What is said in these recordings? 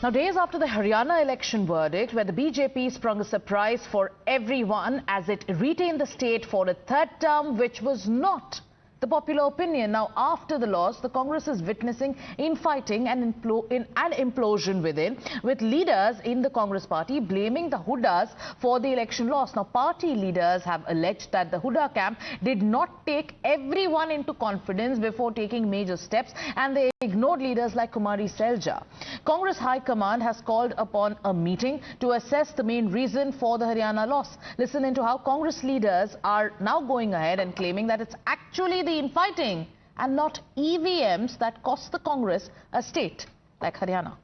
Now, days after the Haryana election verdict, where the BJP sprung a surprise for everyone as it retained the state for a third term, which was not the popular opinion. Now, after the loss, the Congress is witnessing infighting and an implosion within, with leaders in the Congress party blaming the Hoodas for the election loss. Now, party leaders have alleged that the Hooda camp did not take everyone into confidence before taking major steps, and they ignored leaders like Kumari Selja. Congress High Command has called upon a meeting to assess the main reason for the Haryana loss. Listen into how Congress leaders are now going ahead and claiming that it's actually the infighting and not EVMs that cost the Congress a state like Haryana.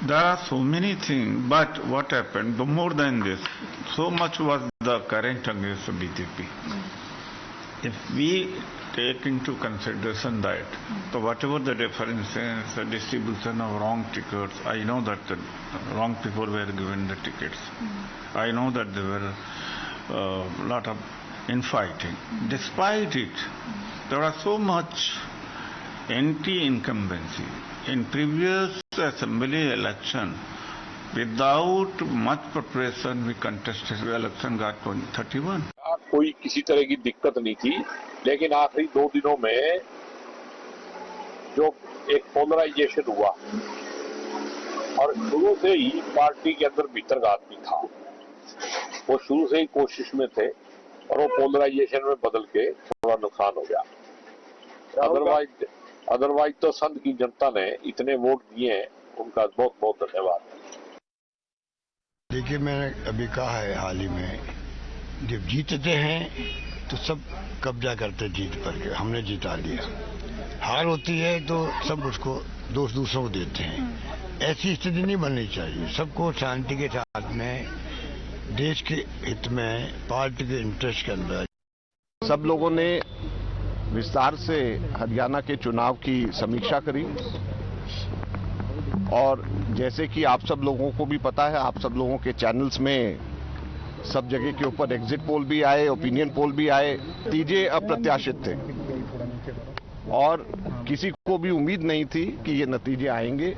There are so many things, but what happened, more than this, so much was the current against the BJP. If we take into consideration that, so whatever the differences, the distribution of wrong tickets, I know that the wrong people were given the tickets. I know that there were a lot of infighting. Despite it, there was so much anti-incumbency. In previous assembly election, without much preparation, we contested the election, got 31. कोई किसी तरह की दिक्कत नहीं थी, लेकिन आखिरी 2 दिनों में जो एक पोलराइजेशन हुआ और शुरू से ही पार्टी के अंदर भीतर का आदमी था, वो शुरू से ही कोशिश में थे और वो पोलराइजेशन में बदल के थोड़ा नुकसान हो गया। अदरवाइज तो संघ की जनता ने इतने वोट दिए हैं, उनका बहुत बहुत धन्यवाद। देखिए, मैंने अभी कहा है हाल ही में, जब जीतते हैं तो सब कब्जा करते जीत पर के, हमने जिता लिया। हार होती है तो सब उसको दोष दूसरों को देते हैं। ऐसी स्थिति नहीं बननी चाहिए। सबको शांति के साथ में, देश के हित में, पार्टी के इंटरेस्ट के अंदर। सब लोगों ने विस्तार से हरियाणा के चुनाव की समीक्षा करी और जैसे कि आप सब लोगों को भी पता है, आप सब लोगों के चैनल्स में सब जगह के ऊपर एग्जिट पोल भी आए, ओपिनियन पोल भी आए। नतीजे अप्रत्याशित थे और किसी को भी उम्मीद नहीं थी कि ये नतीजे आएंगे।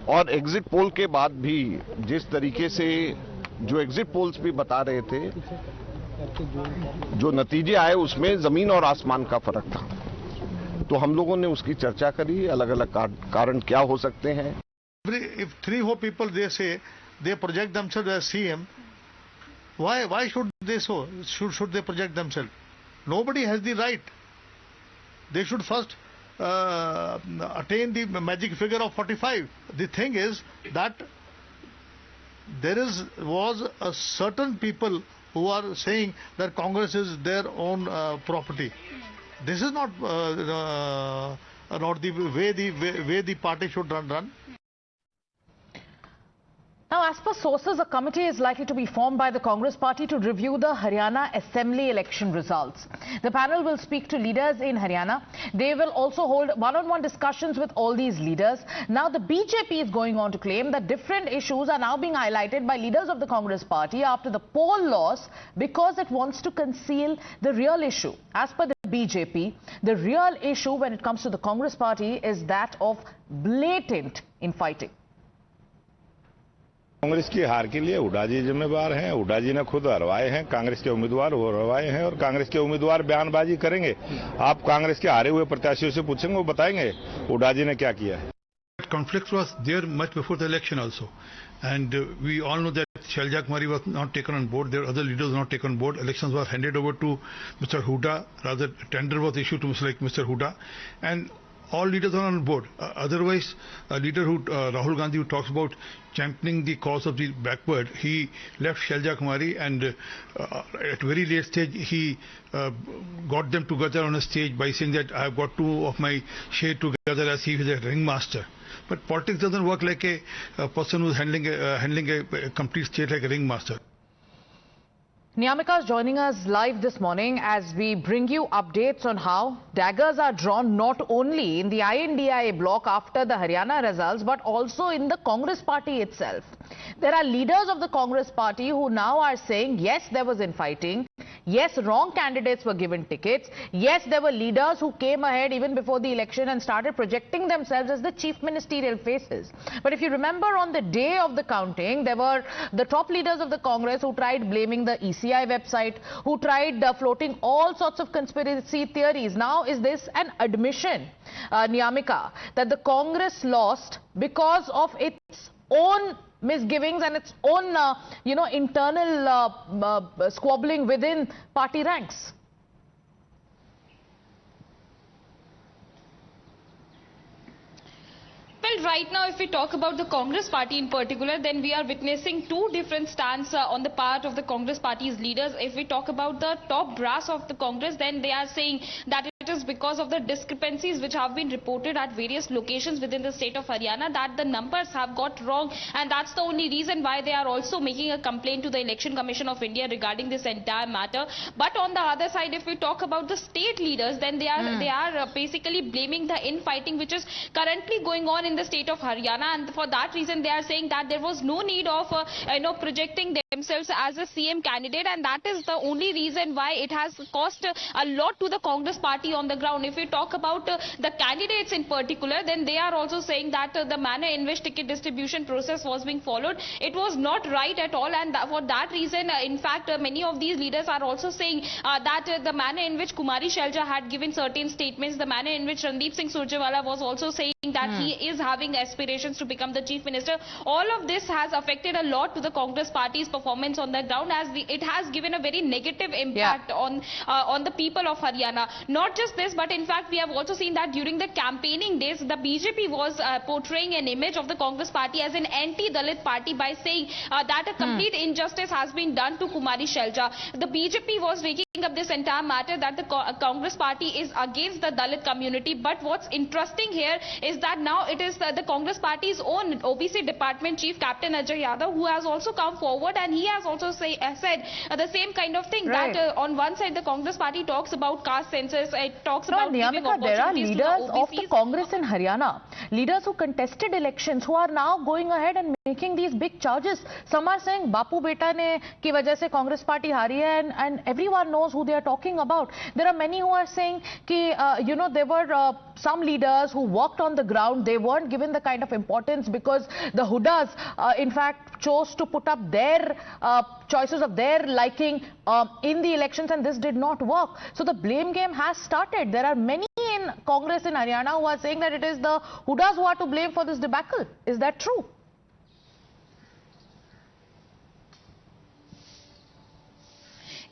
और एग्जिट पोल के बाद भी जिस तरीके से जो एग्जिट पोल्स भी बता रहे थे, जो नतीजे आए उसमें जमीन और आसमान का फर्क था। तो हम लोगों ने उसकी चर्चा करी, अलग अलग कारण क्या हो सकते हैं। If 3-4 people they say they project themselves as CM, why should they so? Should they project themselves? Nobody has the right. They should first attain the magic figure of 45. The thing is that there was a certain people who are saying that Congress is their own property. This is not the way the party should run. Now, as per sources, a committee is likely to be formed by the Congress party to review the Haryana Assembly election results. The panel will speak to leaders in Haryana. They will also hold one-on-one discussions with all these leaders. Now, the BJP is going on to claim that different issues are now being highlighted by leaders of the Congress party after the poll loss because it wants to conceal the real issue. As per the BJP, the real issue when it comes to the Congress party is that of blatant infighting. Congress की हार के लिए हुड्डा जी जिम्मेवार हैं। हुड्डा जी ने खुद हरवाए हैं, कांग्रेस के उम्मीदवार वो हरवाए हैं और कांग्रेस के उम्मीदवार बयानबाजी करेंगे। आप कांग्रेस के हारे हुए प्रत्याशियों से पूछेंगे, वो बताएंगे हुड्डा जी ने क्या किया है। Conflict was there much before the election also, and we all know that Shelja Kumari was not taken on board. There were other leaders not taken on board. Elections were handed over to Mr. Hooda. Rather, tender was issued to Mr. Hooda, and all leaders are on board. Otherwise, a leader who Rahul Gandhi, who talks about championing the cause of the backward, he left Shelja Kumari, and at very late stage he got them together on a stage by saying that I have got 2 of my share together as he is a ringmaster. But politics doesn't work like a person who's handling a complete state like a ringmaster. Niyamika is joining us live this morning as we bring you updates on how daggers are drawn not only in the INDIA bloc after the Haryana results but also in the Congress party itself. There are leaders of the Congress party who now are saying yes, there was infighting, Yes, wrong candidates were given tickets. Yes, there were leaders who came ahead even before the election and started projecting themselves as the chief ministerial faces. But if you remember, on the day of the counting, there were the top leaders of the Congress who tried blaming the ECI website, who tried floating all sorts of conspiracy theories. Now, is this an admission, Niyamika, that the Congress lost because of its own misgivings and its own, internal squabbling within party ranks? Well, right now, if we talk about the Congress party in particular, then we are witnessing two different stands on the part of the Congress party's leaders. If we talk about the top brass of the Congress, then they are saying that it is because of the discrepancies which have been reported at various locations within the state of Haryana that the numbers have got wrong, and that's the only reason why they are also making a complaint to the Election Commission of India regarding this entire matter. But on the other side, if we talk about the state leaders, then they are basically blaming the infighting which is currently going on in the state of Haryana, and for that reason they are saying that there was no need of projecting themselves as a CM candidate, and that is the only reason why it has cost a lot to the Congress party on the ground. If we talk about the candidates in particular, then they are also saying that the manner in which ticket distribution process was being followed, it was not right at all, and for that reason, in fact, many of these leaders are also saying that the manner in which Kumari Shelja had given certain statements, the manner in which Randeep Singh Surjewala was also saying that he is having aspirations to become the chief minister, all of this has affected a lot to the Congress party's performance on the ground, as it has given a very negative impact on the people of Haryana. Not just this, but in fact we have also seen that during the campaigning days, the BJP was portraying an image of the Congress party as an anti-Dalit party by saying that a complete injustice has been done to Kumari Shelja. The BJP was raking up this entire matter that the Congress party is against the Dalit community, but what's interesting here is that now it is the Congress party's own OBC department chief, Captain Ajay Yadav, who has also come forward, and he has also said the same kind of thing, that on one side the Congress party talks about caste census, it talks about giving opportunities there are leaders to the of the Congress in Haryana, leaders who contested elections, who are now going ahead and making these big charges. Some are saying Bapu Beta ne ki wajah se Congress party hari hai, and everyone knows who they are talking about. There are many who are saying ki, there were some leaders who worked on the ground, they weren't given the kind of importance because the Hudas, in fact, chose to put up their choices of their liking in the elections, and this did not work. So the blame game has started. There are many in Congress in Haryana who are saying that it is the Hudas who are to blame for this debacle. Is that true?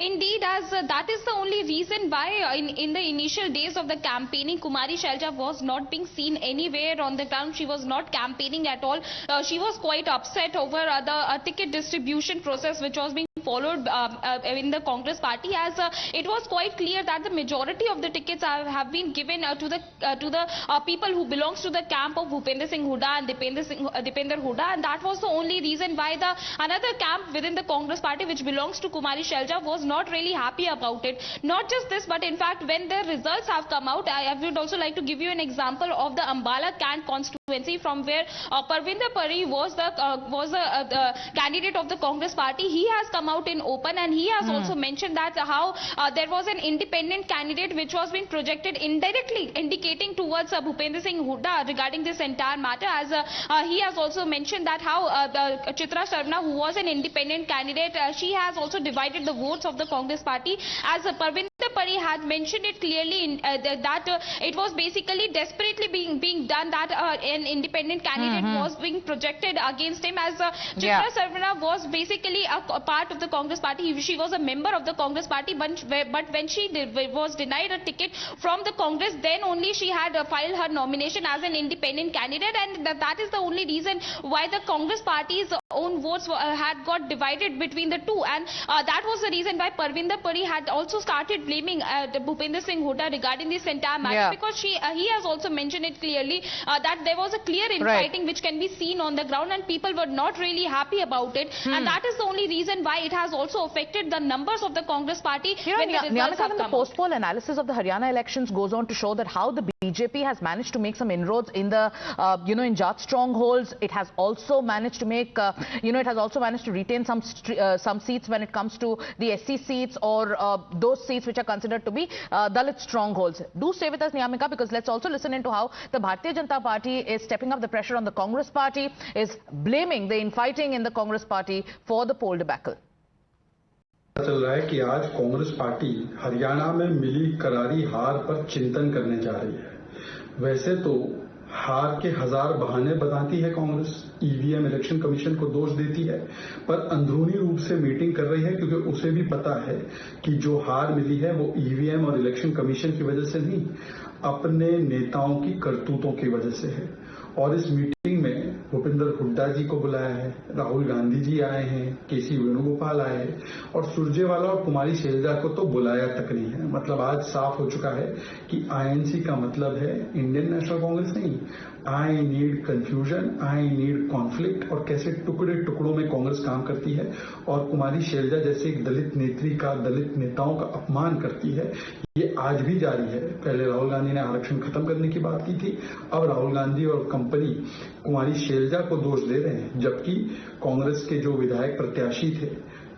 Indeed, as that is the only reason why in the initial days of the campaigning, Kumari Shelja was not being seen anywhere on the ground. She was not campaigning at all. She was quite upset over the ticket distribution process which was being followed in the Congress party, as it was quite clear that the majority of the tickets have been given to the people who belongs to the camp of Bhupender Singh Hooda and Dipender Hooda, and that was the only reason why the another camp within the Congress party which belongs to Kumari Shelja was not really happy about it. Not just this, but in fact when the results have come out, I would also like to give you an example of the Ambala Cant constituency, from where Parvinder Pari was the candidate of the Congress party. He has come out in open, and he has also mentioned that how there was an independent candidate which was being projected indirectly indicating towards Bhupender Singh Hooda regarding this entire matter, as he has also mentioned that how Chitra Sarna, who was an independent candidate, she has also divided the votes of the Congress party, as Parvinder Pari had mentioned it clearly that it was basically desperately being done, that an independent candidate was being projected against him, as Chitra Sarna was basically a part of the Congress party. She was a member of the Congress party, but when she was denied a ticket from the Congress, then only she had filed her nomination as an independent candidate, and that is the only reason why the Congress party's own votes had got divided between the two, and that was the reason why Parvinder Pari had also started blaming Bhupender Singh Hooda regarding this entire matter, because he has also mentioned it clearly that there was a clear infighting which can be seen on the ground, and people were not really happy about it, and that is the only reason why it has also affected the numbers of the Congress party when the results have come out. The post-poll analysis of the Haryana elections goes on to show that how the BJP has managed to make some inroads in the in Jat strongholds. It has also managed to make it has also managed to retain some seats when it comes to the SC seats or those seats which are considered to be Dalit strongholds. Do stay with us, Niyamika, because let's also listen into how the Bharatiya Janata Party is stepping up the pressure on the Congress Party, is blaming the infighting in the Congress Party for the poll debacle. चल रहा है कि आज Congress party Haryana में मिली करारी हार पर चिंतन करने जा रही है। वैसे तो हार के हजार बहाने बताती है कांग्रेस, ईवीएम इलेक्शन कमीशन को दोष देती है, पर अंदरूनी रूप से मीटिंग कर रही है क्योंकि उसे भी पता है कि जो हार मिली है वो ईवीएम और इलेक्शन कमीशन की वजह से नहीं, अपने नेताओं की करतूतों की वजह से है। और इस मीटिंग में भूपेंद्र हुड्डा जी को बुलाया है, राहुल गांधी जी आए हैं, केसी वेणुगोपाल आए हैं और सुरजेवाला और कुमारी शैलजा को तो बुलाया तक नहीं है। मतलब आज साफ हो चुका है कि आईएनसी का मतलब है इंडियन नेशनल कांग्रेस नहीं। I need confusion, I need conflict, और कैसे टुकड़े टुकड़ों में कांग्रेस काम करती है और कुमारी शैलजा जैसे एक दलित नेत्री का, दलित नेताओं का अपमान करती है, ये आज भी जारी है। पहले राहुल गांधी ने आरक्षण खत्म करने की बात की थी, अब राहुल गांधी और कंपनी कुमारी शैलजा को दोष दे रहे हैं, जबकि कांग्रेस के जो विधायक प्रत्याशी थे,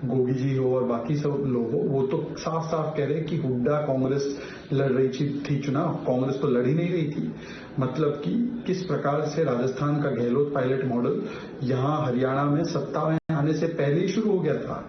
गोगी जी हो और बाकी सब लोग हो, वो तो साफ साफ कह रहे हैं कि हुड्डा कांग्रेस लड़ रही थी चुनाव, कांग्रेस तो लड़ ही नहीं रही थी। मतलब कि किस प्रकार से राजस्थान का गहलोत पायलट मॉडल यहां हरियाणा में सत्ता में आने से पहले ही शुरू हो गया था।